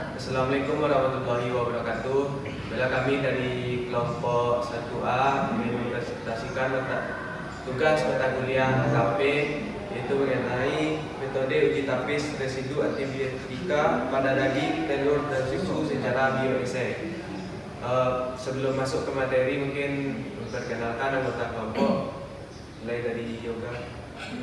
Assalamualaikum warahmatullahi wabarakatuh. Bila kami dari kelompok 1A ingin mempresentasikan tugas mata kuliah AKP, yaitu mengenai metode uji tapis residu antibiotika pada daging, telur, dan susu secara bioessay. Sebelum masuk ke materi, mungkin memperkenalkan anggota kelompok, mulai dari Yoga.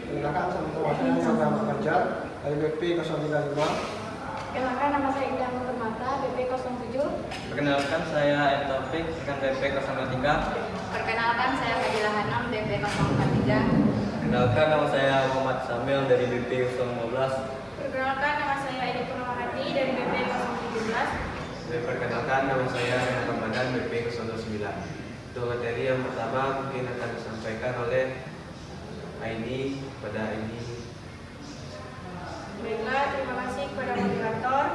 Perkenalkan, saya Yoga Fajar dari BP 035. Perkenalkan, nama saya Indah Permata, BP 07. Perkenalkan, saya M. Taufik, rekan BP 03. Perkenalkan, saya Fadila Hanam, BP 043. Perkenalkan, nama saya Muhammad Samil dari BP 015. Perkenalkan, nama saya Edi Purnawati dari BP 017. Perkenalkan, nama saya Rehan Ramadan, BP 09. Untuk materi yang pertama mungkin akan disampaikan oleh Aini pada Aini. Baiklah, terima kasih kepada moderator.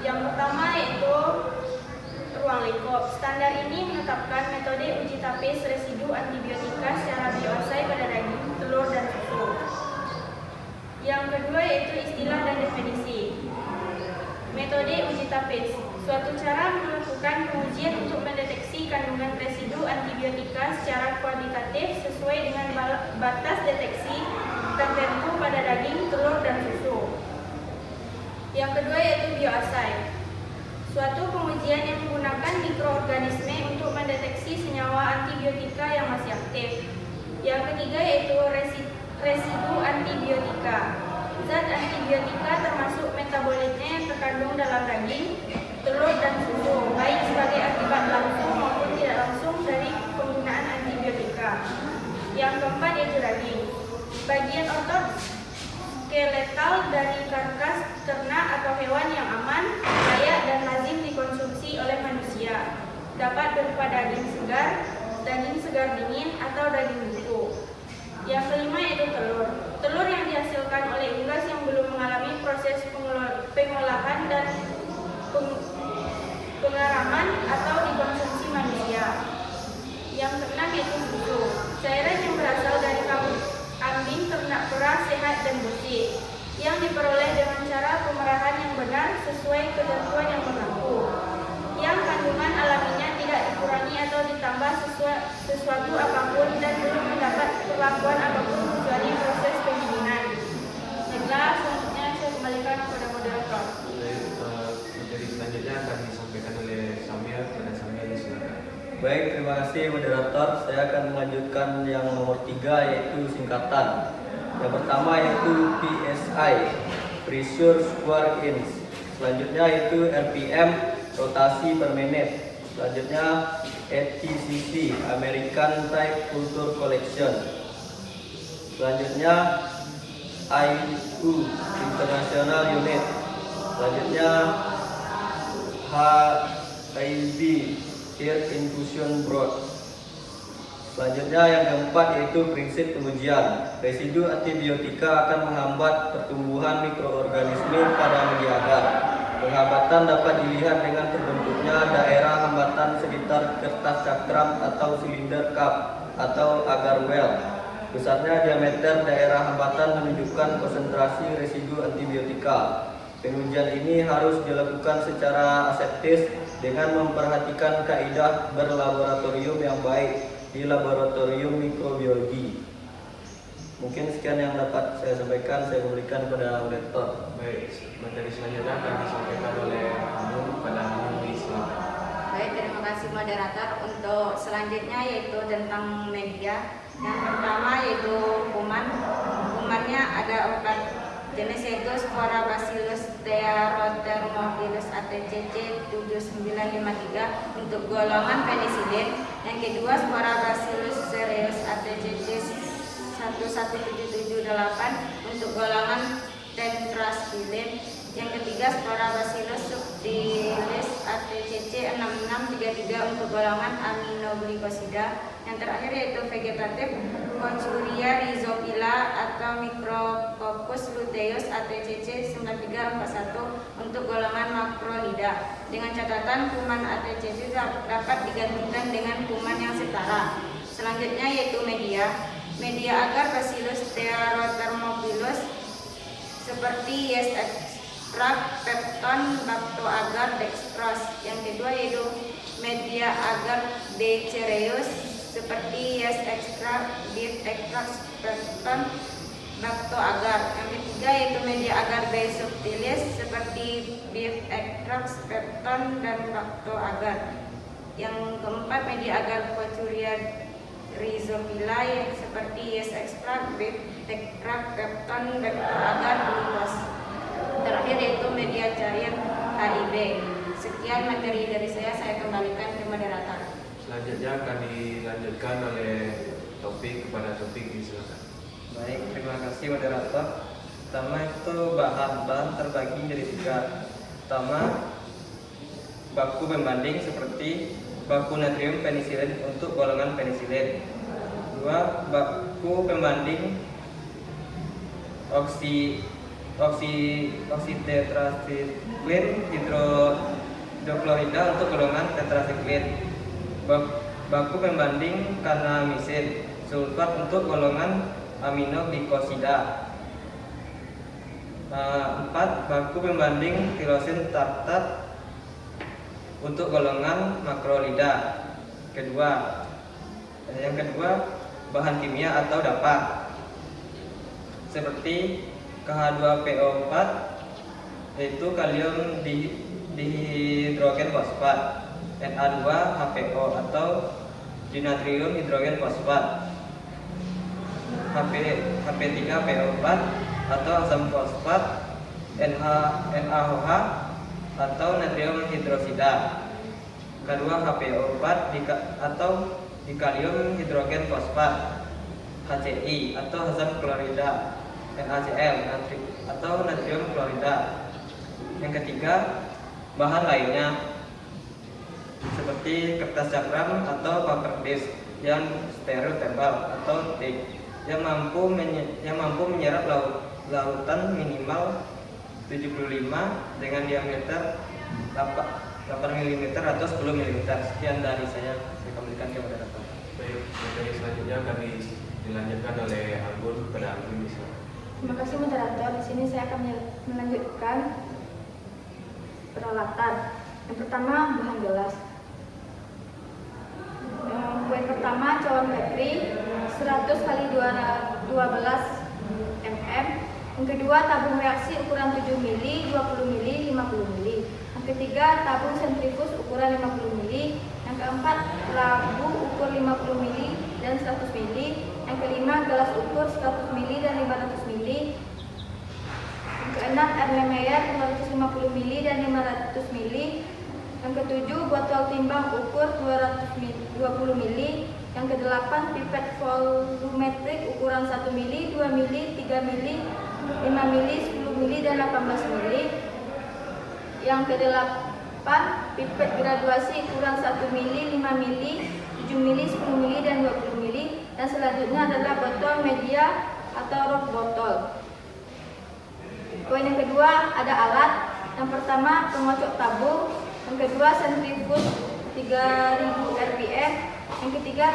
Yang pertama yaitu ruang lingkup. Standar ini menetapkan metode uji tapis residu antibiotika secara bioassay pada daging, telur, dan susu. Yang kedua yaitu istilah dan definisi. Metode uji tapis, suatu cara melakukan pengujian untuk mendeteksi kandungan residu antibiotika secara kuantitatif sesuai dengan batas deteksi tertentu pada daging, telur, dan susu. Yang kedua yaitu bioassay, suatu pengujian yang menggunakan mikroorganisme untuk mendeteksi senyawa antibiotika yang masih aktif. Yang ketiga yaitu residu antibiotika. Zat antibiotika termasuk metabolitnya yang terkandung dalam daging, telur, dan susu, baik sebagai akibat langsung maupun tidak langsung dari penggunaan antibiotika. Yang keempat yaitu daging. Bagian otot skeletal dari karkas ternak atau hewan yang aman, layak, dan lazim dikonsumsi oleh manusia. Dapat berupa daging segar dingin, atau daging utuh. Yang kelima yaitu telur. Telur yang dihasilkan oleh unggas yang belum mengalami proses pengolahan dan pengaraman atau dikonsumsi manusia. Yang keenam yaitu susu. Cairan yang berasal dari kambing ternak perah sehat dan bersih, yang diperoleh dengan cara pemerahan yang benar sesuai ketentuan yang berlaku, yang kandungan alaminya tidak dikurangi atau ditambah sesuatu apapun dan belum mendapat perlakuan apapun kecuali proses pendinginan. Baiklah, selanjutnya saya kembalikan kepada moderator. Materi selanjutnya akan disampaikan oleh Samir. Pada Samir, silakan. Baik, terima kasih moderator. Saya akan melanjutkan yang nomor 3 yaitu singkatan. Yang pertama yaitu PSI, Pressure Square Inch. Selanjutnya yaitu RPM, rotasi per menit. Selanjutnya ATCC, American Type Culture Collection. Selanjutnya IU, International Unit. Selanjutnya HIB, Air Infusion Broth. Selanjutnya yang keempat yaitu prinsip pengujian. Residu antibiotika akan menghambat pertumbuhan mikroorganisme pada media agar. Penghambatan dapat dilihat dengan terbentuknya daerah hambatan sekitar kertas cakram atau silinder cup atau agar well. Besarnya diameter daerah hambatan menunjukkan konsentrasi residu antibiotika. Pengujian ini harus dilakukan secara aseptis dengan memperhatikan kaidah berlaboratorium yang baik di laboratorium mikrobiologi. Mungkin sekian yang dapat saya sampaikan. Saya berikan kepada moderator. Baik, materi selanjutnya akan disampaikan oleh Hanum. Pada Hanum, silakan. Baik, terima kasih moderator. Untuk selanjutnya yaitu tentang media. Yang pertama yaitu kuman. Kumannya ada 4 jenis yaitu Spora Bacillus Thermophilus ATCC 7953 untuk golongan penisilin. Yang kedua Spora Bacillus cereus ATCC 11778 untuk golongan tetraspilin. Yang ketiga Spora Bacillus subtilis ATCC 6633 untuk golongan aminoglikosida. Yang terakhir yaitu vegetatif Conchuria rhizophylla atau Micrococcus luteus ATCC 9341 untuk golongan makrolida. Dengan catatan kuman ATCC dapat digantikan dengan kuman yang setara. Selanjutnya yaitu media. Media agar Bacillus Thermophilus seperti yeast ekstrak pepton lacto-agar dextrose. Yang kedua yaitu media agar D. cereus seperti yeast extract, beef extract, pepton lacto-agar. Yang ketiga yaitu media agar B. subtilis seperti beef extract, pepton dan lacto-agar. Yang keempat media agar Cochuria rhizophylla seperti yeast extract, beef extract, pepton, lacto-agar, glucose. Terakhir yaitu media cair HIB. Sekian materi dari saya kembalikan ke moderator. Selanjutnya akan dilanjutkan oleh topik kepada topik, silakan. Baik, terima kasih moderator. Pertama itu bahan-bahan terbagi jadi 3. Pertama, baku pembanding seperti baku natrium penisilin untuk golongan penisilin. 2. Baku pembanding oksitetrasiklin hidroklorida untuk golongan tetrasiklin. Baku pembanding kanamisin sulfat untuk golongan aminoglikosida. 4. Baku pembanding tirosin tartat untuk golongan makrolida. Yang kedua, bahan kimia atau dapat seperti KH2PO4 yaitu kalium dihidrogen fosfat, Na2HPO atau dinatrium hidrogen fosfat, HP3PO4 atau asam fosfat, NaOH atau natrium hidrosida. Kedua, HPO4 atau dikalium hidrogen fosfat, HCl atau asam klorida, NaCl atau natrium klorida. Yang ketiga, bahan lainnya seperti kertas cakram atau paper disk yang steril tebal atau thick yang mampu menyerap lautan minimal 75 dengan diameter 8 mm atau 10 mm. Sekian dari saya kembalikan ke moderator. Baik, materi selanjutnya akan dilanjutkan oleh Anggun kepada Anggun. Terima kasih moderator. Di sini saya akan melanjutkan peralatan. Yang pertama bahan gelas. Poin pertama cawan Petri 100 x 12 mm. Yang kedua tabung reaksi ukuran 7 mili, 20 mili, 50 mili. Yang ketiga tabung sentrifuge ukuran 50 mili. Yang keempat labu ukur 50 mili dan 100 mili. Yang kelima gelas ukur 100 mili dan 500 mili. Yang keenam Erlenmeyer 250 mili dan 500 mili. Yang ketujuh botol timbang ukur 220 mili. Yang kedelapan pipet volumetrik ukuran 1 mili, 2 mili, 3 mili, 5 mili, 10 mili dan 18 mili. Yang kedelapan pipet graduasi ukuran 1 mili, 5 mili, 7 mili, 10 mili dan 20 mili. Dan selanjutnya adalah botol media atau rock botol. Poin yang kedua ada alat. Yang pertama pengocok tabung. Yang kedua sentrifuge 3000 rpm. Yang ketiga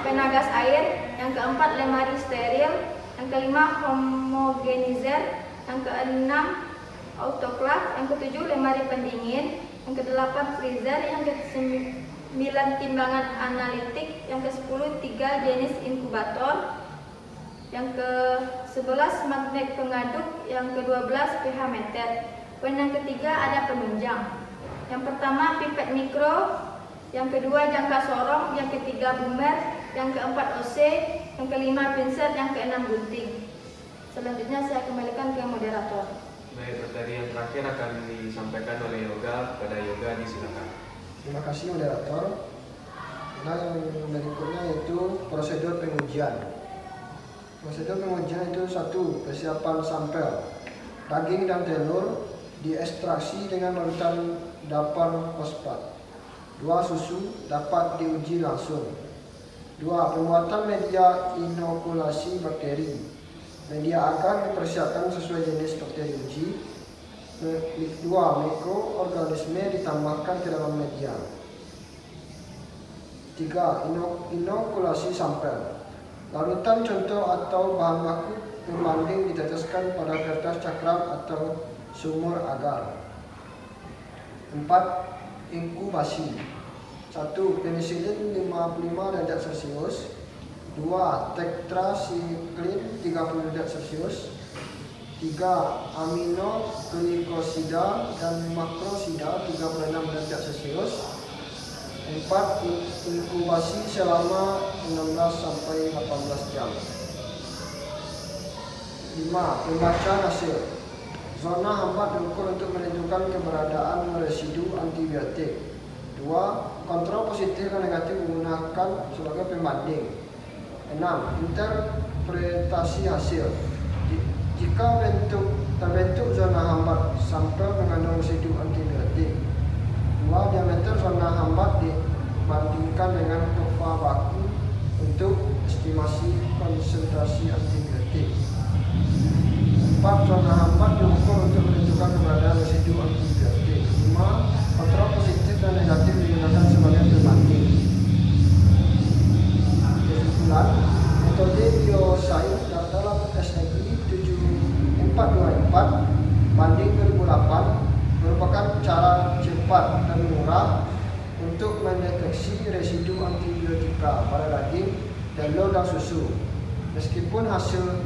penagas air. Yang keempat lemari steril. Yang kelima homogenizer. Yang keenam autoclave. Yang ketujuh lemari pendingin. Yang kedelapan freezer. Yang ke-9 timbangan analitik. Yang ke-10 3 jenis inkubator. Yang ke-11 magnet pengaduk. Yang ke-12 pH meter. Poin yang ketiga ada penunjang. Yang pertama pipet mikro, yang kedua jangka sorong, yang ketiga boomer, yang keempat OC, yang kelima pinset, yang keenam gunting. Selanjutnya saya kembalikan ke moderator. Baik, materi yang terakhir akan disampaikan oleh Yoga. Kepada Yoga disilakan. Terima kasih moderator. Nah, yang berikutnya yaitu prosedur pengujian. Prosedur pengujian itu 1. Persiapan sampel. Daging dan telur diekstraksi dengan larutan dapan fosfat. 2. Susu dapat diuji langsung. 2. Pembuatan media inokulasi bakteri. Media agar dipersiapkan sesuai jenis bakteri uji. 2. Mikroorganisme ditambahkan ke dalam media. 3. Inokulasi sampel. Larutan contoh atau bahan baku pembanding diteteskan pada kertas cakram atau sumur agar. 4. Inkubasi. 1. Penisilin 55 derajat Celcius. 2. Tetrasiklin 30 derajat Celcius. 3. Aminoglikosida dan makrosida 36 derajat Celcius. 4. Inkubasi selama 16 sampai 18 jam. 5. Pembacaan hasil. Zona hambat diukur untuk menentukan keberadaan residu antibiotik. 2. Kontrol positif dan negatif menggunakan sebagai pembanding. 6. Interpretasi hasil. Jika terbentuk zona hambat, sampel mengandung residu antibiotik. 2. Diameter zona hambat dibandingkan dengan kurva baku untuk estimasi konsentrasi antibiotik. 4. Zona hambat diukur untuk menentukan keberadaan residu antibiotik. 5. Kontrol positif dan negatif digunakan sebagai pembanding. Kesimpulan, metode biosains dalam SNI 7424 banding 2008 merupakan cara cepat dan murah untuk mendeteksi residu antibiotika pada daging, telur, dan susu. Meskipun hasil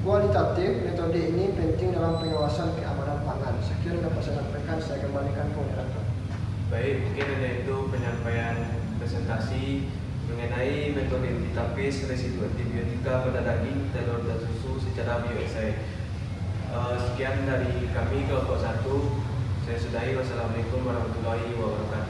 kualitatif, metode ini penting dalam pengawasan keamanan pangan. Sekian dapat saya sampaikan, saya kembalikan ke moderator. Baik, mungkin ada itu penyampaian presentasi mengenai metode uji tapis residu antibiotika pada daging, telur, dan susu secara bioesai. Sekian dari kami kelompok 1. Saya sudahi. Wassalamualaikum warahmatullahi wabarakatuh.